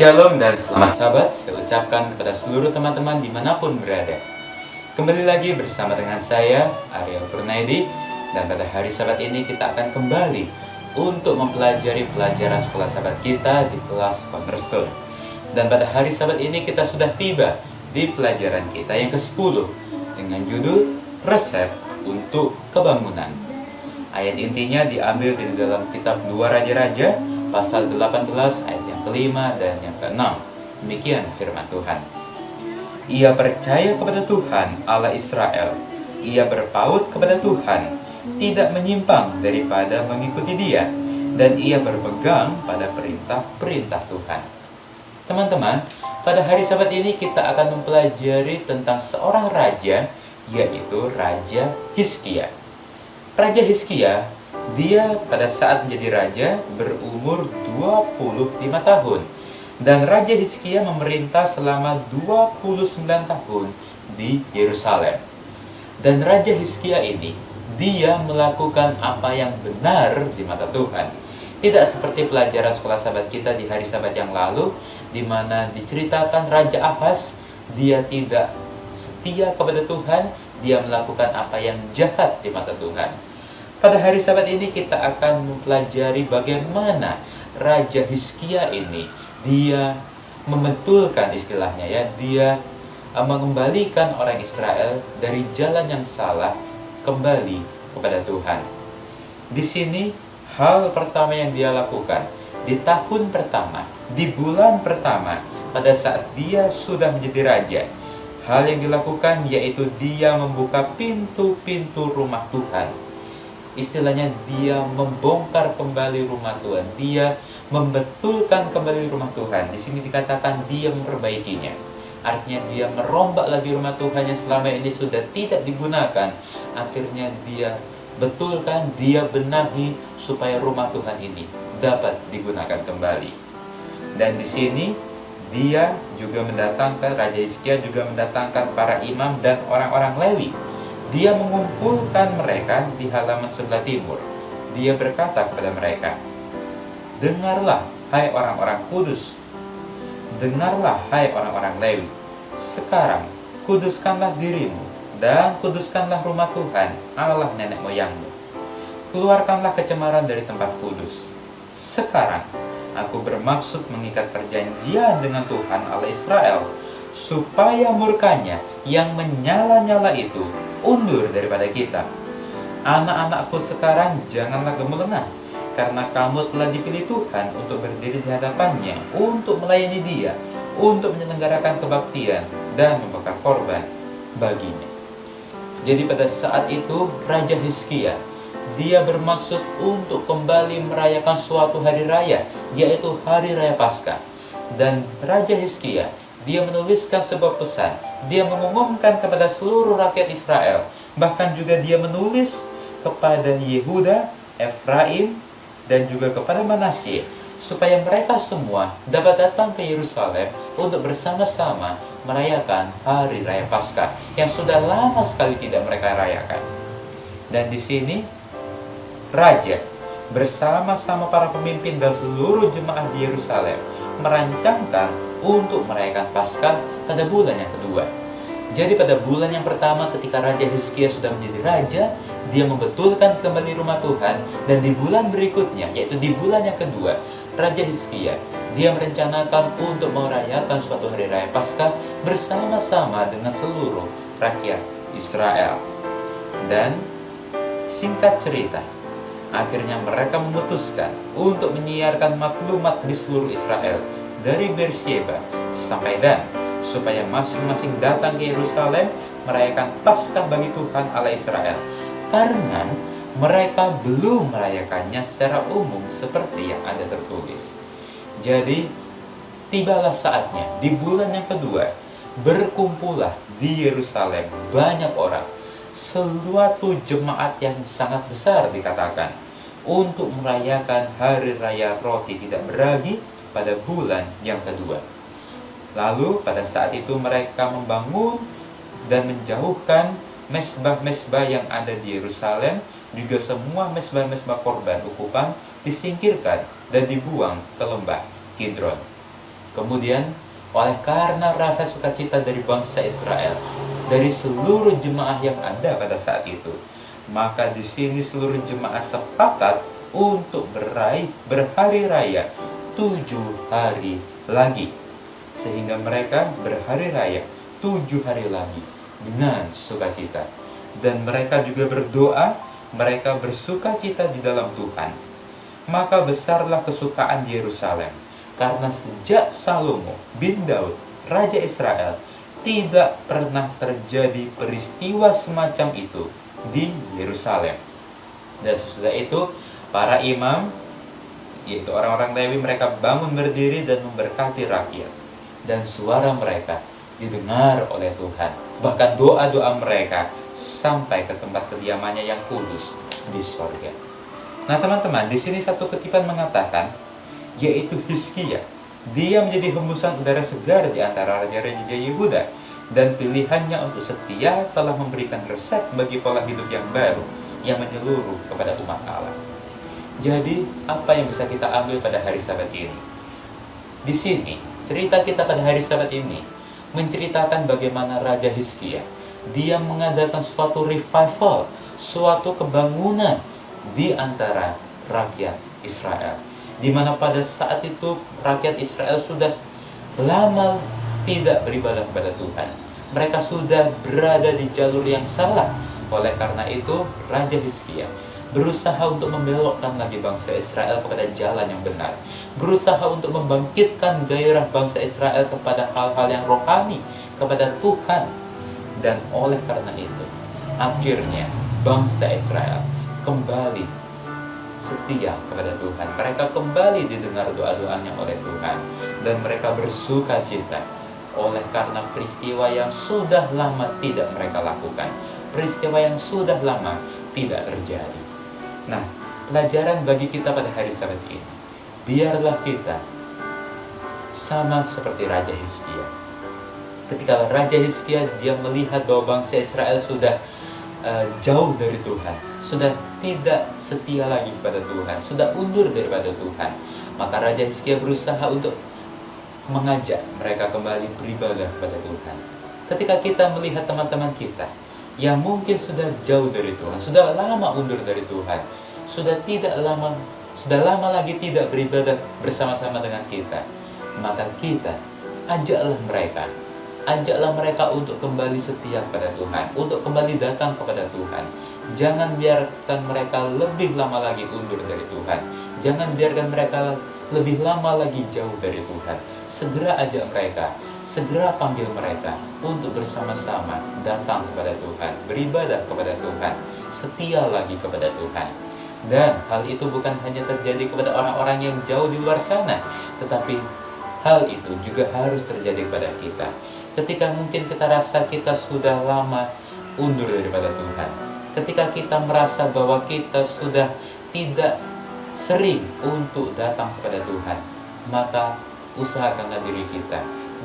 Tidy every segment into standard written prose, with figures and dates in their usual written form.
Shalom dan selamat sahabat, saya ucapkan kepada seluruh teman-teman dimanapun berada. Kembali lagi bersama dengan saya, Ariel Kurnaidi. Dan pada hari Sabat ini kita akan kembali untuk mempelajari pelajaran sekolah sahabat kita di kelas Cornerstone. Dan pada hari Sabat ini kita sudah tiba di pelajaran kita yang ke-10 dengan judul Resep untuk Kebangunan. Ayat intinya diambil di dalam kitab 2 Raja-Raja pasal 18 ayat yang kelima dan yang ke-6. Demikian firman Tuhan. Ia percaya kepada Tuhan Allah Israel. Ia berpaut kepada Tuhan, tidak menyimpang daripada mengikuti Dia, dan ia berpegang pada perintah-perintah Tuhan. Teman-teman, pada hari Sabat ini kita akan mempelajari tentang seorang raja, yaitu Raja Hizkia. Raja Hizkia, dia pada saat menjadi raja berumur 25 tahun. Dan Raja Hizkia memerintah selama 29 tahun di Yerusalem. Dan Raja Hizkia ini, dia melakukan apa yang benar di mata Tuhan. Tidak seperti pelajaran sekolah sahabat kita di hari Sabat yang lalu, di mana diceritakan Raja Ahaz, dia tidak setia kepada Tuhan, dia melakukan apa yang jahat di mata Tuhan. Pada hari Sabat ini kita akan mempelajari bagaimana Raja Hizkia ini, dia membetulkan istilahnya ya, dia mengembalikan orang Israel dari jalan yang salah kembali kepada Tuhan. Di sini hal pertama yang dia lakukan di tahun pertama, di bulan pertama, pada saat dia sudah menjadi raja, hal yang dilakukan yaitu dia membuka pintu-pintu rumah Tuhan. Istilahnya dia membongkar kembali rumah Tuhan, dia membetulkan kembali rumah Tuhan. Di sini dikatakan dia memperbaikinya. Artinya dia merombak lagi rumah Tuhan yang selama ini sudah tidak digunakan. Akhirnya dia betulkan, dia benahi supaya rumah Tuhan ini dapat digunakan kembali. Dan di sini dia juga mendatangkan, Raja Hizkia juga mendatangkan para imam dan orang-orang Lewi. Dia mengumpulkan mereka di halaman sebelah timur. Dia berkata kepada mereka, "Dengarlah, hai orang-orang kudus. Dengarlah, hai orang-orang Lewi. Sekarang, kuduskanlah dirimu, dan kuduskanlah rumah Tuhan, Allah nenek moyangmu. Keluarkanlah kecemaran dari tempat kudus. Sekarang, aku bermaksud mengikat perjanjian dengan Tuhan Allah Israel, supaya murkanya yang menyala-nyala itu undur daripada kita. Anak-anakku sekarang janganlah gemulena, karena kamu telah dipilih Tuhan untuk berdiri di hadapannya, untuk melayani Dia, untuk menyelenggarakan kebaktian dan membakar korban baginya." Jadi pada saat itu Raja Hizkia, dia bermaksud untuk kembali merayakan suatu hari raya, yaitu Hari Raya Paskah. Dan Raja Hizkia, dia menuliskan sebuah pesan. Dia mengumumkan kepada seluruh rakyat Israel. Bahkan juga dia menulis kepada Yehuda, Efraim, dan juga kepada Manasye, supaya mereka semua dapat datang ke Yerusalem untuk bersama-sama merayakan Hari Raya Paskah yang sudah lama sekali tidak mereka rayakan. Dan di sini Raja bersama-sama para pemimpin dan seluruh jemaah di Yerusalem merancangkan untuk merayakan Paskah pada bulan yang kedua. Jadi pada bulan yang pertama ketika Raja Hizkia sudah menjadi raja, dia membetulkan kembali rumah Tuhan. Dan di bulan berikutnya, yaitu di bulan yang kedua, Raja Hizkia, dia merencanakan untuk merayakan suatu hari raya Paskah bersama-sama dengan seluruh rakyat Israel. Dan singkat cerita, akhirnya mereka memutuskan untuk menyiarkan maklumat di seluruh Israel dari Beersheba sampai Dan, supaya masing-masing datang ke Yerusalem merayakan Paskah bagi Tuhan Allah Israel, karena mereka belum merayakannya secara umum seperti yang ada tertulis. Jadi tibalah saatnya di bulan yang kedua, berkumpullah di Yerusalem banyak orang, suatu jemaat yang sangat besar dikatakan, untuk merayakan Hari Raya Roti Tidak Beragi pada bulan yang kedua. Lalu pada saat itu mereka membangun dan menjauhkan mesbah-mesbah yang ada di Yerusalem, juga semua mesbah-mesbah korban ukupan disingkirkan dan dibuang ke lembah Kidron. Kemudian, oleh karena rasa sukacita dari bangsa Israel, dari seluruh jemaah yang ada pada saat itu, maka di sini seluruh jemaah sepakat untuk berhari raya 7 hari lagi. Sehingga mereka berhari raya 7 hari lagi dengan sukacita. Dan mereka juga berdoa, mereka bersukacita di dalam Tuhan. Maka besarlah kesukaan di Yerusalem, karena sejak Salomo bin Daud, Raja Israel, tidak pernah terjadi peristiwa semacam itu di Yerusalem. Dan sesudah itu, para imam, yaitu orang-orang Lewi, mereka bangun berdiri dan memberkati rakyat. Dan suara mereka didengar oleh Tuhan. Bahkan doa-doa mereka sampai ke tempat kediamannya yang kudus di sorga. Nah teman-teman, di sini satu kutipan mengatakan, yaitu Hizkia. Dia menjadi hembusan udara segar di antara raja-raja Yehuda, dan pilihannya untuk setia telah memberikan resep bagi pola hidup yang baru yang menyeluruh kepada umat Allah. Jadi, apa yang bisa kita ambil pada hari Sabat ini? Di sini, cerita kita pada hari Sabat ini menceritakan bagaimana Raja Hizkia, dia mengadakan suatu revival, suatu kebangunan di antara rakyat Israel, di mana pada saat itu rakyat Israel sudah lama tidak beribadah kepada Tuhan. Mereka sudah berada di jalur yang salah. Oleh karena itu, Raja Hizkia berusaha untuk membelokkan lagi bangsa Israel kepada jalan yang benar, berusaha untuk membangkitkan gairah bangsa Israel kepada hal-hal yang rohani, kepada Tuhan. Dan oleh karena itu, akhirnya bangsa Israel kembali setia kepada Tuhan. Mereka kembali didengar doa-doanya oleh Tuhan, dan mereka bersuka cita oleh karena peristiwa yang sudah lama tidak mereka lakukan, peristiwa yang sudah lama tidak terjadi. Nah, pelajaran bagi kita pada hari Sabat ini, biarlah kita sama seperti Raja Hizkia. Ketika Raja Hizkia dia melihat bahwa bangsa Israel sudah jauh dari Tuhan, sudah tidak setia lagi kepada Tuhan, sudah undur daripada Tuhan, maka Raja Hizkia berusaha untuk mengajak mereka kembali beribadah kepada Tuhan. Ketika kita melihat teman-teman kita yang mungkin sudah jauh dari Tuhan, sudah lama undur dari Tuhan, sudah lama lagi tidak beribadah bersama-sama dengan kita, maka kita ajaklah mereka untuk kembali setia kepada Tuhan, untuk kembali datang kepada Tuhan. Jangan biarkan mereka lebih lama lagi undur dari Tuhan. Jangan biarkan mereka lebih lama lagi jauh dari Tuhan. Segera ajak mereka, segera panggil mereka untuk bersama-sama datang kepada Tuhan, beribadah kepada Tuhan, setia lagi kepada Tuhan. Dan hal itu bukan hanya terjadi kepada orang-orang yang jauh di luar sana, tetapi hal itu juga harus terjadi kepada kita. Ketika mungkin kita rasa kita sudah lama undur daripada Tuhan, ketika kita merasa bahwa kita sudah tidak sering untuk datang kepada Tuhan, maka usahakanlah diri kita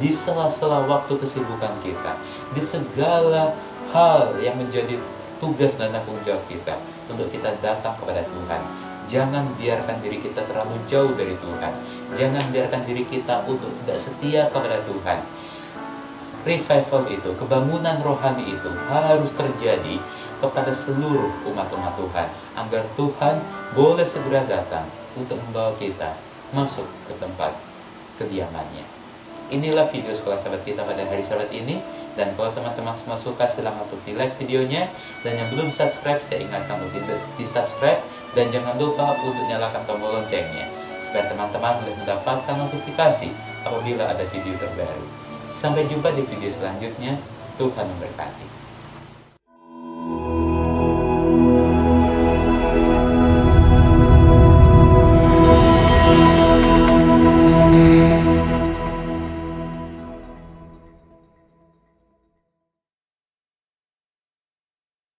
di sela-sela waktu kesibukan kita, di segala hal yang menjadi tugas dan tanggung jawab kita, untuk kita datang kepada Tuhan. Jangan biarkan diri kita terlalu jauh dari Tuhan. Jangan biarkan diri kita untuk tidak setia kepada Tuhan. Revival itu, kebangunan rohani itu harus terjadi kepada seluruh umat-umat Tuhan, agar Tuhan boleh segera datang untuk membawa kita masuk ke tempat kediamannya. Inilah video sekolah sahabat kita pada hari Sabat ini. Dan kalau teman-teman semua suka, silahkan untuk di like videonya. Dan yang belum subscribe, saya ingatkan untuk di subscribe. Dan jangan lupa untuk nyalakan tombol loncengnya, supaya teman-teman boleh mendapatkan notifikasi apabila ada video terbaru. Sampai jumpa di video selanjutnya. Tuhan memberkati.